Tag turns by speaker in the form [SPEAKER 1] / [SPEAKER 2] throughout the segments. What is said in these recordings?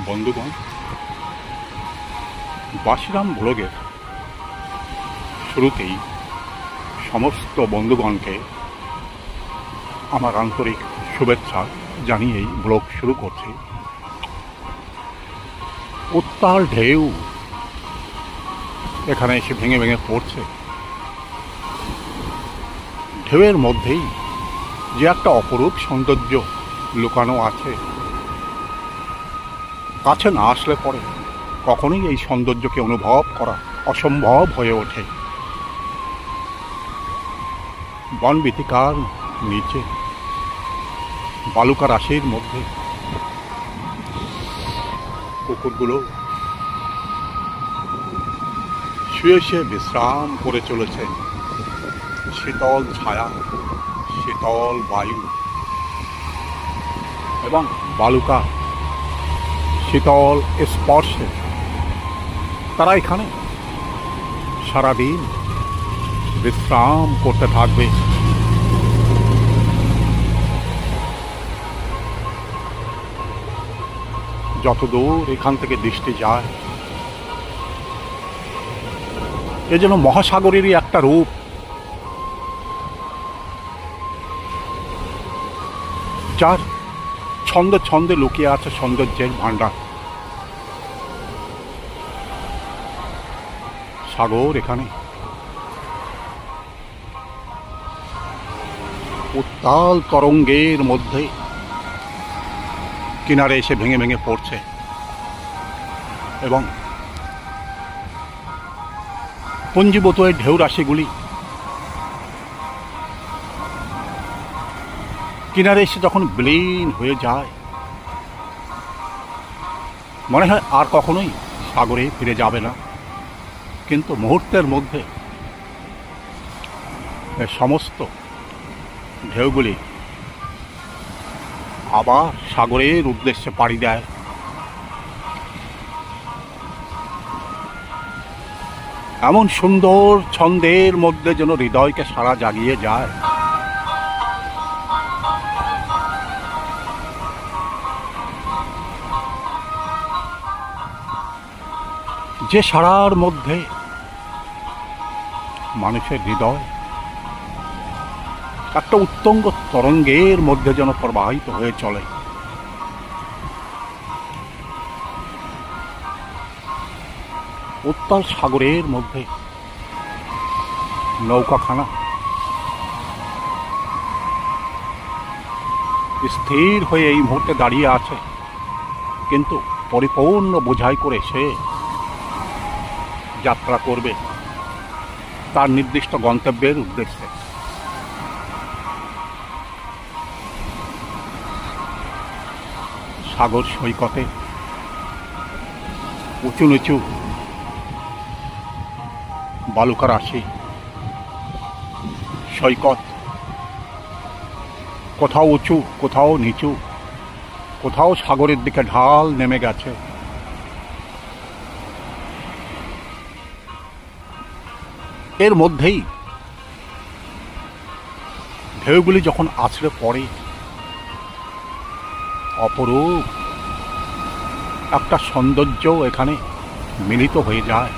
[SPEAKER 1] বন্ধুগণ, বাসিরাম ব্লগের শুরুতেই সমস্ত বন্ধুগণকে আমার আন্তরিক শুভেচ্ছা জানিয়েই ব্লগ শুরু করছি। উত্তাল ঢেউ এখানে এসে ভেঙে ভেঙে পড়ছে। ঢেউয়ের মধ্যেই যে একটা অপরূপ সৌন্দর্য লুকানো আছে, কাছে না আসলে পরে কখনোই এই সৌন্দর্যকে অনুভব করা অসম্ভব হয়ে ওঠে। বনবীথিকার নিচে বালুকা রাশির মধ্যে কুকুরগুলো শুয়ে শুয়ে বিশ্রাম করে চলেছে। শীতল ছায়া, শীতল বায়ু এবং বালুকা শীতল স্পর্শে তারা এখানে সারাদিন বিশ্রাম করতে থাকবে। যতদূর এখান থেকে দৃষ্টি যায়, এ যেন মহাসাগরেরই একটা রূপ। যার ছন্দে ছন্দে লুকিয়ে আছে সৌন্দর্যের ভাণ্ডার। সাগর এখানে উত্তাল তরঙ্গের মধ্যে কিনারে এসে ভেঙে ভেঙে পড়ছে এবং পুঞ্জীভূত এই ঢেউ রাশিগুলি কিনারে এসে যখন বিলীন হয়ে যায়, মনে হয় আর কখনোই সাগরে ফিরে যাবে না। কিন্তু মুহূর্তের মধ্যে সমস্ত ঢেউগুলি আবার সাগরের উদ্দেশ্যে পাড়ি দেয়। এমন সুন্দর ছন্দের মধ্যে যেন হৃদয়কে সারা জাগিয়ে যায়। যে সারার মধ্যে মানুষের হৃদয় একটা উত্তঙ্গ তরঙ্গের মধ্যে যেন প্রবাহিত হয়ে চলে। উত্তাল সাগরের মধ্যে নৌকাখানা স্থির হয়ে এই মুহূর্তে দাঁড়িয়ে আছে, কিন্তু পরিপূর্ণ বোঝাই করে সে যাত্রা করবে তার নির্দিষ্ট গন্তব্যের উদ্দেশ্যে। সাগর সৈকতে উঁচু নিচু বালুকা রাশি সৈকত, কোথাও উঁচু, কোথাও নিচু, কোথাও সাগরের দিকে ঢাল নেমে গেছে। এর মধ্যেই ঢেউগুলি যখন আছড়ে পড়ে, অপরূপ একটা সৌন্দর্য এখানে মিলিত হয়ে যায়।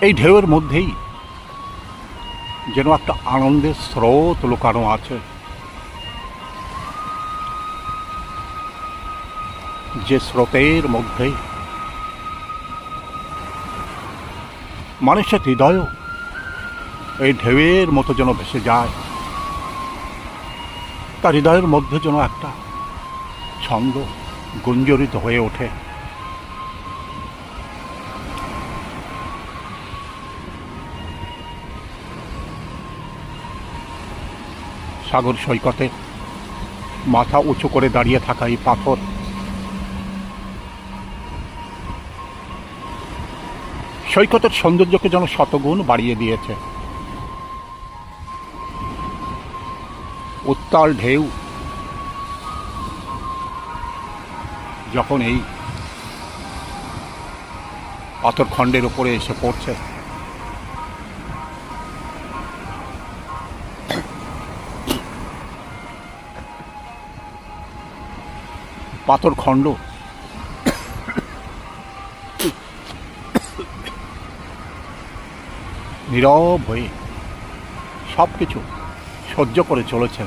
[SPEAKER 1] এই ঢেউয়ের মধ্যেই যেন একটা আনন্দের স্রোত লুকানো আছে, যে স্রোতের মধ্যে মানুষের হৃদয়ও এই ঢেউয়ের মতো যেন ভেসে যায়। তার হৃদয়ের মধ্যে যেন একটা ছন্দ গুঞ্জরিত হয়ে ওঠে। সাগর সৈকতে মাথা উঁচু করে দাঁড়িয়ে থাকা এই পাথর সৈকতের সৌন্দর্যকে যেন শতগুণ বাড়িয়ে দিয়েছে। উত্তাল ঢেউ যখন এই পাথরখণ্ডের উপরে এসে পড়ছে, পাথর খণ্ড নীরব হয়ে সব কিছু সহ্য করে চলেছে।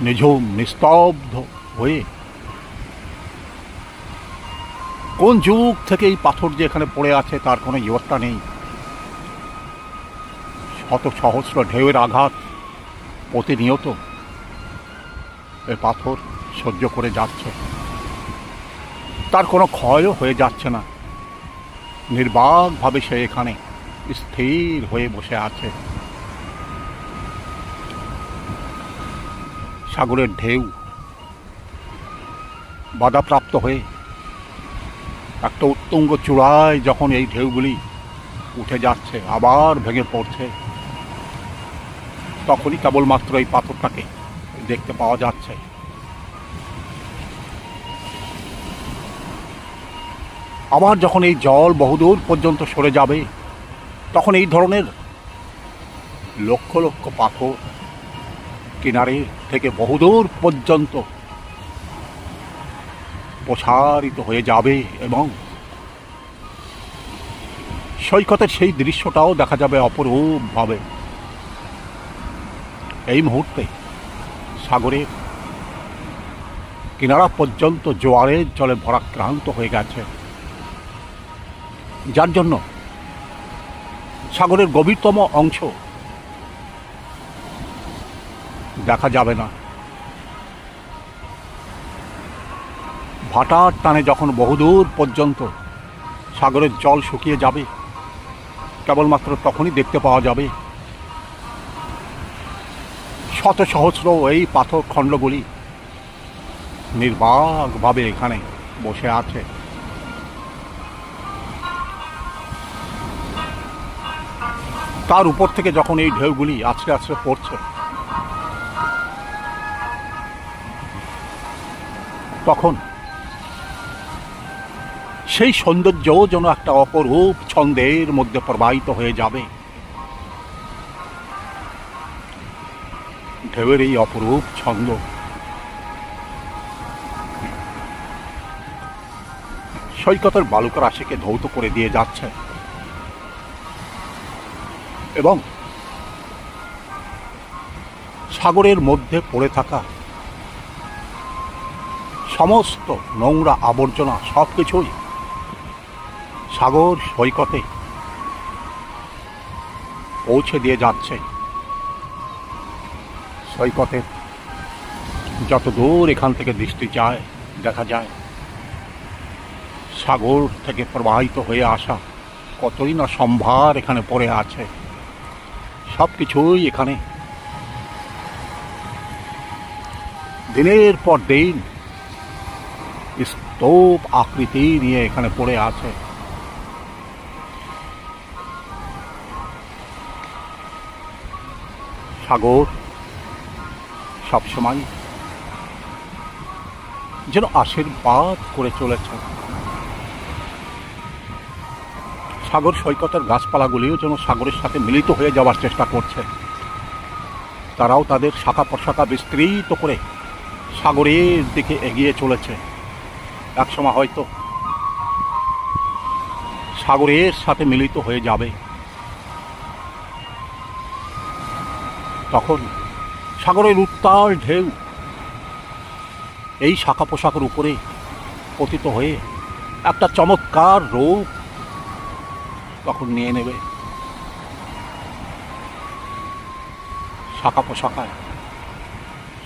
[SPEAKER 1] নিঝুম নিস্তব্ধ হয়ে কোন যুগ থেকে এই পাথর যে এখানে পড়ে আছে তার কোনো ইয়ত্তা নেই। শত সহস্র ঢেউয়ের আঘাত প্রতিনিয়ত এই পাথর সহ্য করে যাচ্ছে, তার কোনো ক্ষয়ও হয়ে যাচ্ছে না। নির্বাকভাবে সে এখানে স্থির হয়ে বসে আছে। সাগরের ঢেউ বাধাপ্রাপ্ত হয়ে একটা উত্তুঙ্গ চূড়ায় যখন এই ঢেউগুলি উঠে যাচ্ছে, আবার ভেঙে পড়ছে, তখনই কেবলমাত্র এই পাথরটাকে দেখতে পাওয়া যাচ্ছে। আবার যখন এই জল বহুদূর পর্যন্ত সরে যাবে, তখন এই ধরনের লক্ষ লক্ষ পাথর কিনারে থেকে বহুদূর পর্যন্ত প্রসারিত হয়ে যাবে এবং সৈকতের সেই দৃশ্যটাও দেখা যাবে অপরূপভাবে। এই মুহূর্তে সাগরের কিনারা পর্যন্ত জোয়ারের জলে ভরাক্রান্ত হয়ে গেছে, যার জন্য সাগরের গভীরতম অংশ দেখা যাবে না। ভাটার টানে যখন বহুদূর পর্যন্ত সাগরের জল শুকিয়ে যাবে, কেবলমাত্র তখনই দেখতে পাওয়া যাবে শত সহস্র এই পাথর খণ্ডগুলি নির্বাকভাবে এখানে বসে আছে। তার উপর থেকে যখন এই ঢেউগুলি আছড়ে আছড়ে পড়ছে, তখন সেই সৌন্দর্য যেন একটা অপরূপ ছন্দের মধ্যে প্রবাহিত হয়ে যাবে। ঢেউয়ের এই অপরূপ ছন্দ সৈকতের বালুকা রাশিকে ধৌত করে দিয়ে যাচ্ছে এবং সাগরের মধ্যে পড়ে থাকা সমস্ত নোংরা আবর্জনা সবকিছুই সাগর সৈকতে পৌঁছে দিয়ে যাচ্ছে। সৈকতের যত দূর এখান থেকে দৃষ্টি যায়, দেখা যায় সাগর থেকে প্রবাহিত হয়ে আসা কতই না সম্ভার এখানে পড়ে আছে। সব কিছুই এখানে দিনের পর দিন স্তূপ আকৃতি নিয়ে এখানে পড়ে আছে। সাগর সবসময় যেন আশীর্বাদ করে চলেছে। সাগর সৈকতের গাছপালাগুলিও যেন সাগরের সাথে মিলিত হয়ে যাওয়ার চেষ্টা করছে। তারাও তাদের শাখা প্রশাখা বিস্তৃত করে সাগরের দিকে এগিয়ে চলেছে। একসময় হয়তো সাগরের সাথে মিলিত হয়ে যাবে। তখন সাগরের উত্তাল ঢেউ এই শাখা পোশাকের উপরে পতিত হয়ে একটা চমৎকার রূপ তখন নিয়ে নেবে। শাখা পোশাকায়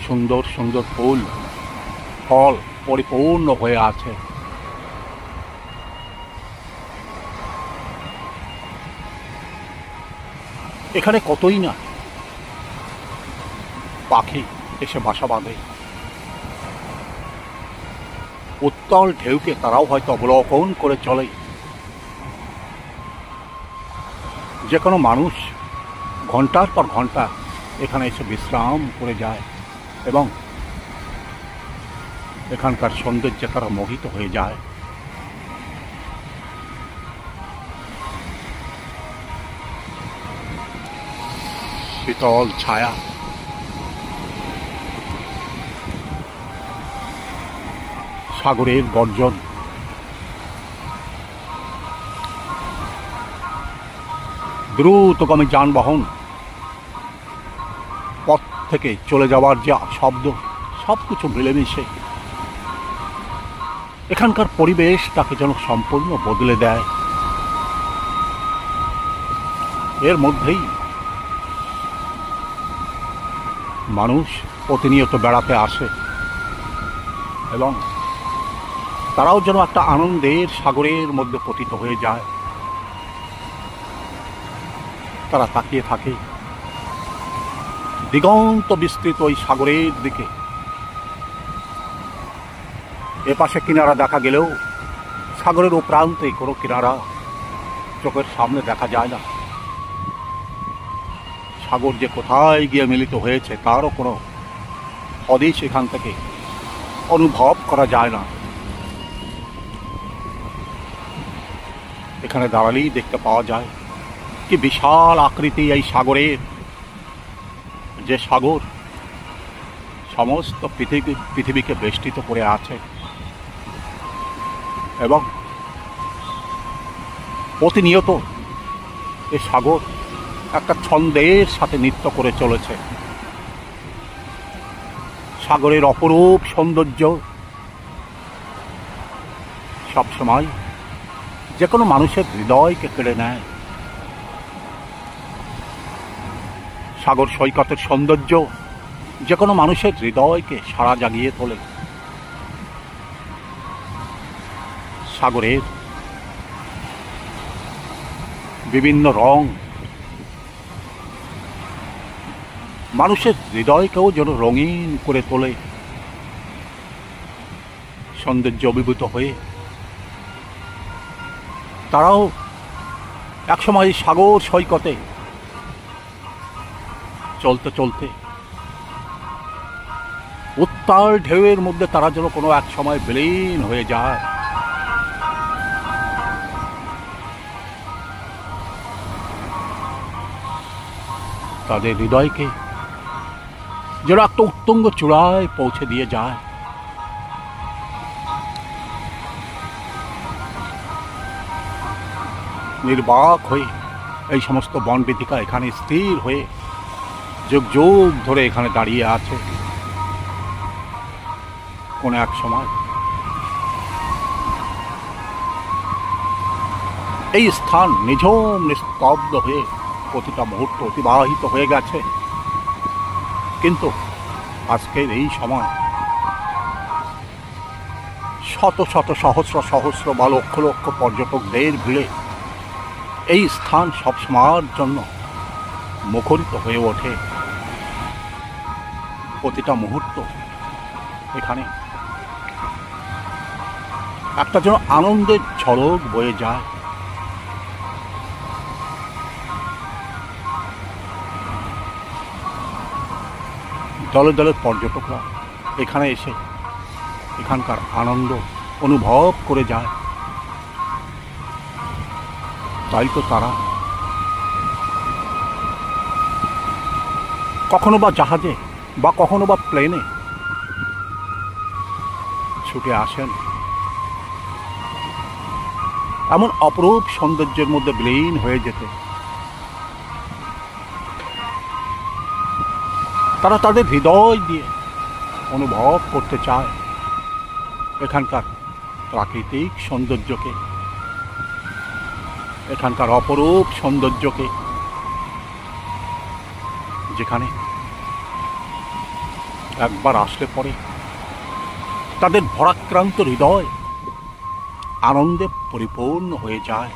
[SPEAKER 1] সুন্দর সুন্দর ফুল ফল পরিপূর্ণ হয়ে আছে। এখানে কতই না পাখি এসে বাসা বাঁধে। উত্তাল ঢেউকে তারাও হয়তো অবলোকন করে চলে। যে কোনো মানুষ ঘন্টার পর ঘন্টা এখানে এসে বিশ্রাম করে যায় এবং এখানকার সৌন্দর্যে তারা মোহিত হয়ে যায়। শীতল ছায়া, সাগরের গর্জন, দ্রুতগামী যানবাহন, পথ থেকে চলে যাওয়ার যে শব্দ, সবকিছু মিলেমিশে এখানকার পরিবেশ তাকে যেন সম্পূর্ণ বদলে দেয়। এর মধ্যেই মানুষ প্রতিনিয়ত বেড়াতে আসে এবং তারাও যেন একটা আনন্দের সাগরের মধ্যে পতিত হয়ে যায়। তারা তাকিয়ে থাকে দিগন্ত বিস্তৃত ওই সাগরের দিকে। এপাশে কিনারা দেখা গেলেও সাগরের ও প্রান্তে কোনো কিনারা চোখের সামনে দেখা যায় না। সাগর যে কোথায় গিয়ে মিলিত হয়েছে তারও কোনো হদিশ এখান থেকে অনুভব করা যায় না। এখানে দাঁড়ালেই দেখতে পাওয়া যায় কি বিশাল আকৃতি এই সাগরের, যে সাগর সমস্ত পৃথিবীকে বেষ্টিত করে আছে এবং প্রতিনিয়ত এই সাগর একটা ছন্দের সাথে নৃত্য করে চলেছে। সাগরের অপরূপ সৌন্দর্য সবসময় যে কোনো মানুষের হৃদয়কে কেড়ে নেয়। সাগর সৈকতের সৌন্দর্য যে কোনো মানুষের হৃদয়কে সাড়া জাগিয়ে তোলে। সাগরের বিভিন্ন রং মানুষের হৃদয়কেও যেন রঙিন করে তোলে। সৌন্দর্য অভিভূত হয়ে তারাও একসময় সাগর সৈকতে চলতে চলতে উত্তাল ঢেউয়ের মধ্যে তারা যেন কোনো এক সময় বিলীন হয়ে যায়। তাদের হৃদয়কে যেন একটা উত্তুঙ্গ চূড়ায় পৌঁছে দিয়ে যায়। নির্বাক হয়ে এই সমস্ত বনবীথিকা এখানে স্থির হয়ে যুগ যুগ ধরে এখানে দাঁড়িয়ে আছে। কোন এক সময় এই স্থান নিঝুম নিস্তব্ধ হয়ে প্রতিটা মুহূর্ত অতিবাহিত হয়ে গেছে, কিন্তু আজকের এই সময় শত শত সহস্র সহস্র বা লক্ষ লক্ষ পর্যটকদের ভিড়ে এই স্থান সবসময়ের জন্য মুখরিত হয়ে ওঠে। প্রতিটা মুহূর্ত এখানে একটা যেন আনন্দের ঝলক বয়ে যায়। দলে দলে পর্যটকরা এখানে এসে এখানকার আনন্দ অনুভব করে যায়। তাই তো তারা কখনো বা জাহাজে বা কখনো বা প্লেনে ছুটে আসেন এমন অপরূপ সৌন্দর্যের মধ্যে বিলীন হয়ে যেতে। তারা তাদের হৃদয় দিয়ে অনুভব করতে চায় এখানকার প্রাকৃতিক সৌন্দর্যকে, এখানকার অপরূপ সৌন্দর্যকে, যেখানে একবার আসলে পরে তাদের ভরাক্রান্ত হৃদয় আনন্দে পরিপূর্ণ হয়ে যায়।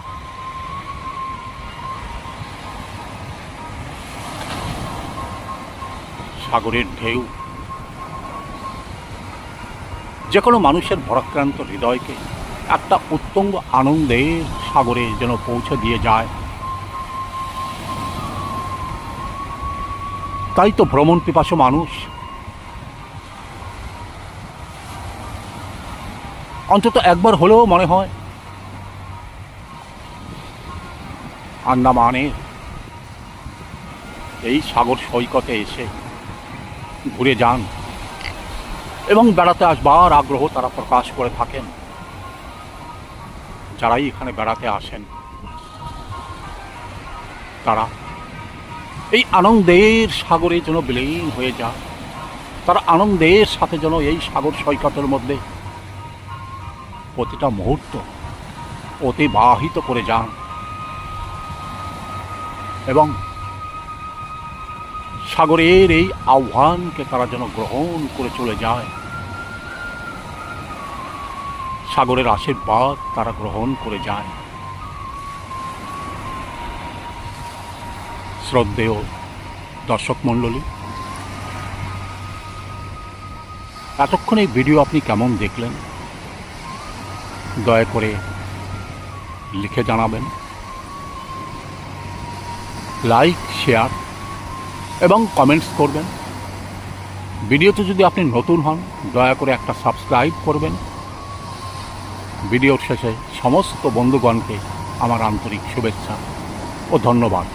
[SPEAKER 1] সাগরের ঢেউ যে কোনো মানুষের ভরাক্রান্ত হৃদয়কে একটা উত্তুঙ্গ আনন্দের সাগরে যেন পৌঁছে দিয়ে যায়। তাই তো ভ্রমণ পিপাসু মানুষ অন্তত একবার হলেও মনে হয় আন্দামানের এই সাগর সৈকতে এসে ঘুরে যান এবং বেড়াতে আসবার আগ্রহ তারা প্রকাশ করে থাকেন। যারাই এখানে বেড়াতে আসেন তারা এই আনন্দের সাগরে যেন বিলীন হয়ে যায়, তারা আনন্দের সাথে যেন এই সাগর সৈকতের মধ্যে প্রতিটা মুহূর্ত অতিবাহিত করে যান এবং সাগরের এই আহ্বানকে তারা যেন গ্রহণ করে চলে যায়, সাগরের আশীর্বাদ তারা গ্রহণ করে যায়। শ্রদ্ধেয় দর্শক মণ্ডলী, এতক্ষণ এই ভিডিও আপনি কেমন দেখলেন দয়া করে লিখে জানাবেন। লাইক, শেয়ার এবং কমেন্টস করবেন। ভিডিওতে যদি আপনি নতুন হন দয়া করে একটা সাবস্ক্রাইব করবেন। ভিডিওর শেষে সমস্ত বন্ধুগণকে আমার আন্তরিক শুভেচ্ছা ও ধন্যবাদ।